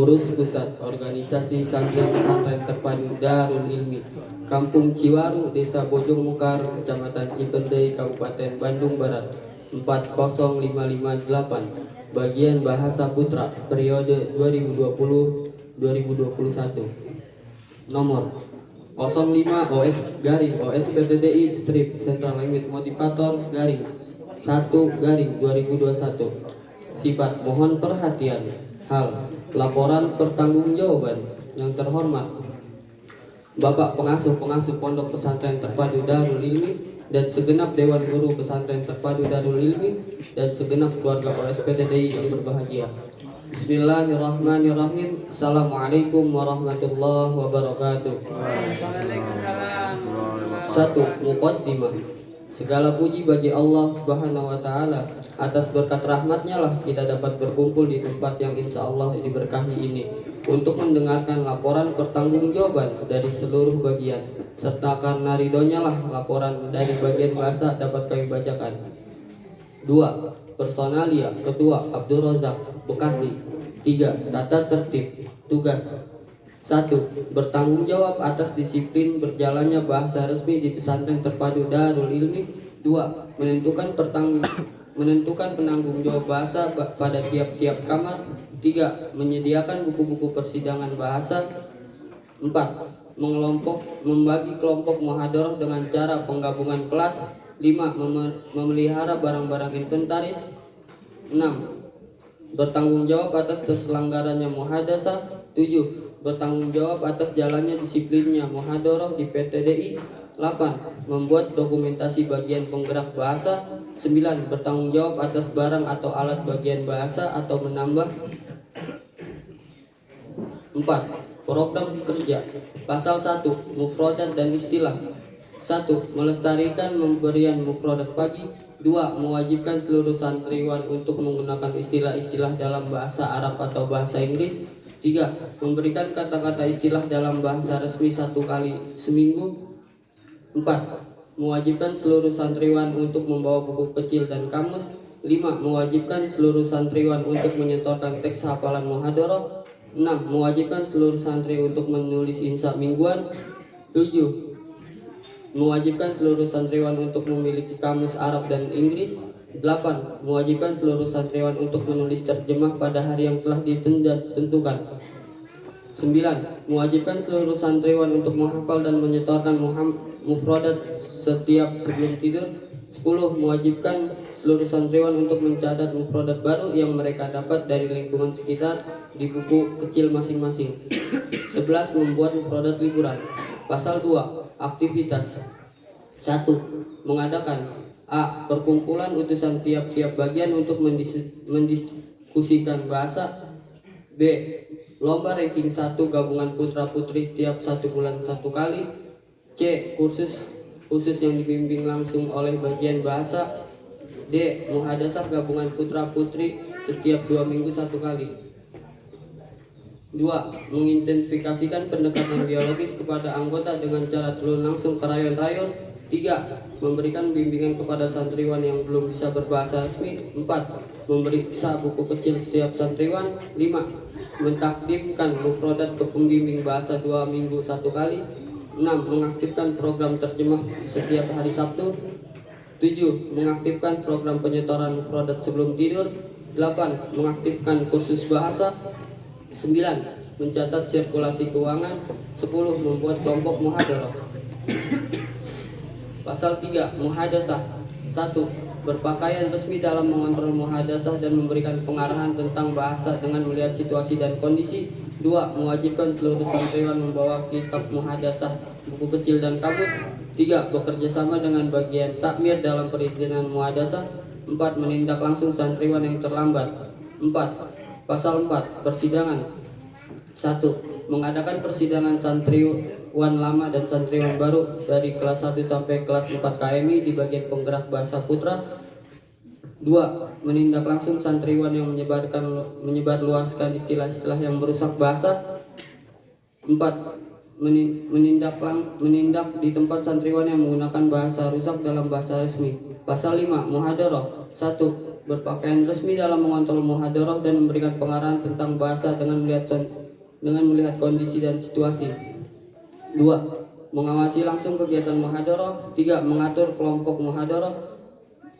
Pengurus Pusat Organisasi Santri Pesantren Terpadu Darul Ilmi Kampung Ciwaru, Desa Bojong Mekar, Kecamatan Cipendei, Kabupaten Bandung Barat 40558. Bagian Bahasa Putra periode 2020-2021. Nomor 05 OS/OSPTDI strip Central Language Motivator garing 1/2021. Sifat mohon perhatian. Hal laporan pertanggungjawaban. Yang terhormat Bapak Pengasuh Pondok Pesantren Terpadu Darul Ilmi dan segenap Dewan Guru Pesantren Terpadu Darul Ilmi dan segenap keluarga OSPTDI yang berbahagia. Bismillahirrahmanirrahim. Assalamualaikum warahmatullahi wabarakatuh. 1. Muqaddimah. Segala puji bagi Allah Subhanahu wa Ta'ala. Atas berkat rahmatnya lah kita dapat berkumpul di tempat yang insya Allah diberkahi ini untuk mendengarkan laporan pertanggungjawaban dari seluruh bagian, serta karena ridhonya lah laporan dari bagian bahasa dapat kami bacakan. 2. Personalia Ketua Abdul Razak, Bekasi. 3. Tata tertib tugas. 1. Bertanggung jawab atas disiplin berjalannya bahasa resmi di Pesantren Terpadu Darul Ilmi. 2. Menentukan penanggung jawab bahasa pada tiap-tiap kamar. 3. Menyediakan buku-buku persidangan bahasa. 4. Membagi kelompok muhadharah dengan cara penggabungan kelas. 5. Memelihara barang-barang inventaris. 6. Bertanggung jawab atas terselenggaranya muhadasah. 7. Bertanggung jawab atas jalannya disiplinnya muhadharah di PTDI. 8. Membuat dokumentasi bagian penggerak bahasa. 9. Bertanggung jawab atas barang atau alat bagian bahasa atau menambah. 4. Program kerja. Pasal 1. Mufradat dan istilah. 1. Melestarikan pemberian mufradat pagi. 2. Mewajibkan seluruh santriwan untuk menggunakan istilah-istilah dalam bahasa Arab atau bahasa Inggris. 3. Memberikan kata-kata istilah dalam bahasa resmi 1 kali seminggu. 4. Mewajibkan seluruh santriwan untuk membawa buku kecil dan kamus. 5. Mewajibkan seluruh santriwan untuk menyetorkan teks hafalan muhadharah. 6. Mewajibkan seluruh santri untuk menulis insya mingguan. 7. Mewajibkan seluruh santriwan untuk memiliki kamus Arab dan Inggris. 8. Mewajibkan seluruh santriwan untuk menulis terjemah pada hari yang telah ditentukan. 9. Mewajibkan seluruh santriwan untuk menghafal dan menyetorkan mufradat setiap sebelum tidur. 10. Mewajibkan seluruh santriwan untuk mencatat mufradat baru yang mereka dapat dari lingkungan sekitar di buku kecil masing-masing. 11. Membuat mufradat liburan. Pasal 2. Aktivitas. 1. Mengadakan A. Perkumpulan utusan tiap-tiap bagian untuk mendiskusikan bahasa. B. Lomba ranking 1 gabungan putra-putri setiap 1 bulan 1 kali. C. Kursus yang dibimbing langsung oleh bagian bahasa. D. Muhadasah gabungan putra-putri setiap 2 minggu 1 kali. 2. Mengidentifikasikan pendekatan biologis kepada anggota dengan cara turun langsung ke rayon-rayon. 3. Memberikan bimbingan kepada santriwan yang belum bisa berbahasa resmi. 4. Memeriksa buku kecil setiap santriwan. 5. Mentakdimkan mufradat ke pembimbing bahasa 2 minggu 1 kali. 6. Mengaktifkan program terjemah setiap hari Sabtu. 7. Mengaktifkan program penyetoran mufradat sebelum tidur. 8. Mengaktifkan kursus bahasa. 9. Mencatat sirkulasi keuangan. 10. Membuat kelompok muhadharah. Pasal 3. Muhadasah. 1. Berpakaian resmi dalam mengontrol muhadasah dan memberikan pengarahan tentang bahasa dengan melihat situasi dan kondisi. 2. Mewajibkan seluruh santriwan membawa kitab muhadasah, buku kecil dan kamus. 3. Bekerja sama dengan bagian takmir dalam perizinan muhadasah. 4. Menindak langsung santriwan yang terlambat. 4. Pasal 4. Persidangan. 1. Mengadakan persidangan santriwan lama dan santriwan baru dari kelas 1 sampai kelas 4 KMI di bagian penggerak bahasa putra. 2. Menindak langsung santriwan yang menyebarluaskan istilah-istilah yang merusak bahasa. 4. Menindak di tempat santriwan yang menggunakan bahasa rusak dalam bahasa resmi. Pasal 5. Muhadharah. 1. berpakaian resmi dalam mengontrol muhadharah dan memberikan pengarahan tentang bahasa dengan melihat kondisi dan situasi. 2. Mengawasi langsung kegiatan muhadharah. 3. Mengatur kelompok muhadharah.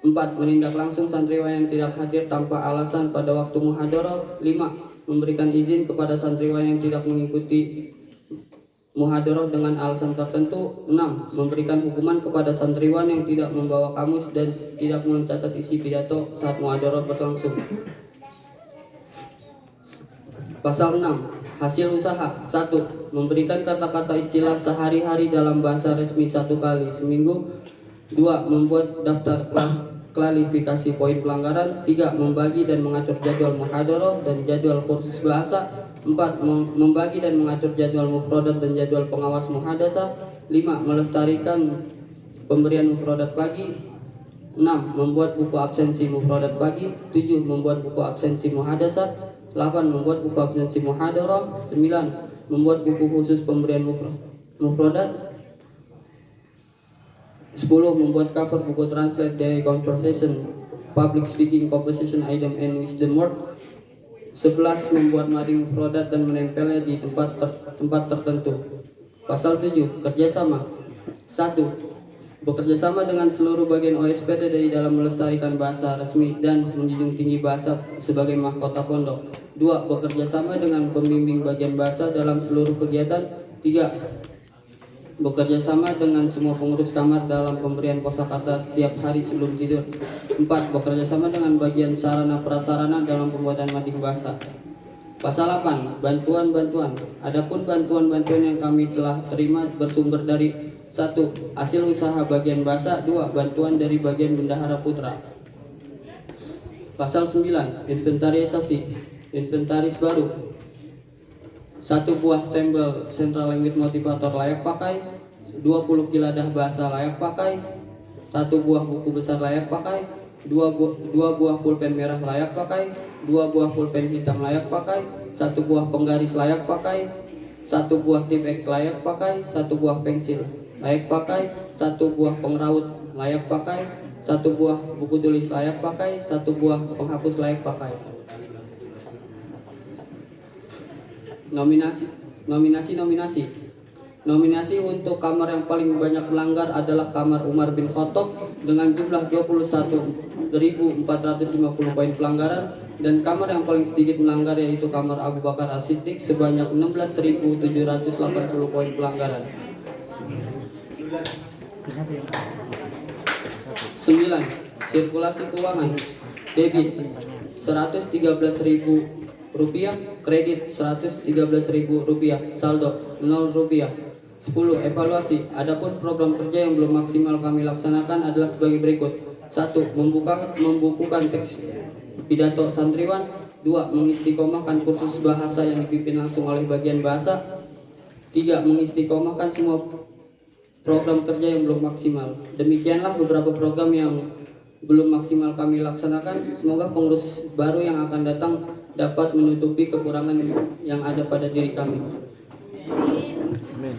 4. Menindak langsung santriwan yang tidak hadir tanpa alasan pada waktu muhadharah. 5. Memberikan izin kepada santriwan yang tidak mengikuti muhadharah dengan alasan tertentu. 6. Memberikan hukuman kepada santriwan yang tidak membawa kamus dan tidak mencatat isi pidato saat muhadharah berlangsung. Pasal 6. Hasil usaha. 1. Memberikan kata-kata istilah sehari-hari dalam bahasa resmi 1 kali seminggu. 2. Membuat daftar klarifikasi poin pelanggaran. 3. Membagi dan mengatur jadwal muhadharah dan jadwal kursus bahasa. 4. Membagi dan mengatur jadwal mufradat dan jadwal pengawas muhadasah. 5. Melestarikan pemberian mufradat pagi. 6. Membuat buku absensi mufradat pagi. 7. Membuat buku absensi muhadasah. 8. Membuat buku absensi muhadharah. 9. Membuat buku khusus pemberian mufradat. 10. Membuat cover buku translate dari conversation, public speaking, composition, item, and wisdom word. 11. Membuat mading mufradat dan menempelnya di tempat tertentu. Pasal 7. Kerjasama. 1. Bekerjasama dengan seluruh bagian OSPD dari dalam melestarikan bahasa resmi dan menjunjung tinggi bahasa sebagai mahkota pondok. 2. Bekerjasama dengan pembimbing bagian bahasa dalam seluruh kegiatan. 3. Bekerjasama dengan semua pengurus kamar dalam pemberian kosakata setiap hari sebelum tidur. 4. Bekerjasama dengan bagian sarana prasarana dalam pembuatan mading bahasa. Pasal 8. Bantuan-bantuan. Adapun bantuan-bantuan yang kami telah terima bersumber dari 1. Hasil usaha bagian bahasa. 2. Bantuan dari bagian bendahara putra. Pasal 9. Inventarisasi. Inventaris baru. 1 buah stempel Central Language Motivator layak pakai. 20 kiladah bahasa layak pakai. 1 buah buku besar layak pakai. 2 buah pulpen merah layak pakai. 2 buah pulpen hitam layak pakai. 1 buah penggaris layak pakai. 1 buah tip ek layak pakai. 1 buah pensil layak pakai. 1 buah pengraut layak pakai. 1 buah buku tulis layak pakai. 1 buah penghapus layak pakai. Nominasi untuk kamar yang paling banyak melanggar adalah kamar Umar bin Khattab dengan jumlah 21.450 poin pelanggaran, dan kamar yang paling sedikit melanggar yaitu kamar Abu Bakar As-Siddiq sebanyak 16.780 poin pelanggaran. 9. Sirkulasi keuangan. Debit 113.000 rupiah, kredit 113.000 rupiah, saldo 0 rupiah. 10. Evaluasi. Adapun program kerja yang belum maksimal kami laksanakan adalah sebagai berikut. 1. Membukukan teks pidato santriwan. 2. Mengistiqomahkan kursus bahasa yang dipimpin langsung oleh bagian bahasa. 3. Mengistiqomahkan semua program kerja yang belum maksimal. Demikianlah beberapa program yang belum maksimal kami laksanakan. Semoga pengurus baru yang akan datang dapat menutupi kekurangan yang ada pada diri kami.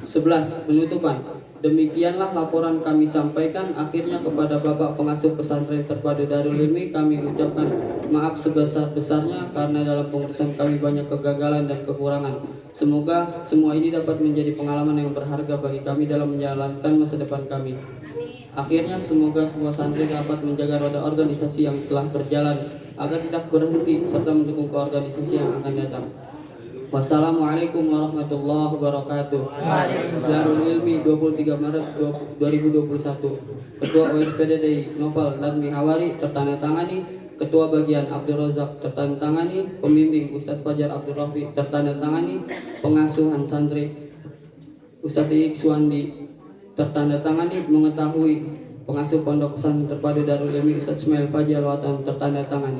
11. Penutupan. Demikianlah laporan kami sampaikan. Akhirnya kepada Bapak Pengasuh Pesantren Terpadu Darul Ilmi kami ucapkan maaf sebesar-besarnya karena dalam pengurusan kami banyak kegagalan dan kekurangan. Semoga semua ini dapat menjadi pengalaman yang berharga bagi kami dalam menjalankan masa depan kami. Akhirnya semoga semua santri dapat menjaga roda organisasi yang telah berjalan agar tidak berhenti serta mendukung ke organisasi yang akan datang. Wassalamualaikum warahmatullahi wabarakatuh. Darul Ilmi 23 Maret 2021. Ketua OSPD DI Noval Nadmi Hawari tertandatangani. Ketua Bagian Abdul Razak tertandatangani. Pembimbing Ustadz Fajar Abdul Rafi tertandatangani. Pengasuhan santri Ustadz Iik Suwandi tertandatangani. Mengetahui pengasuh pondok pesantren terpadu Darul Ilmi Ustadz Ismail Fajal Watan tertandatangani.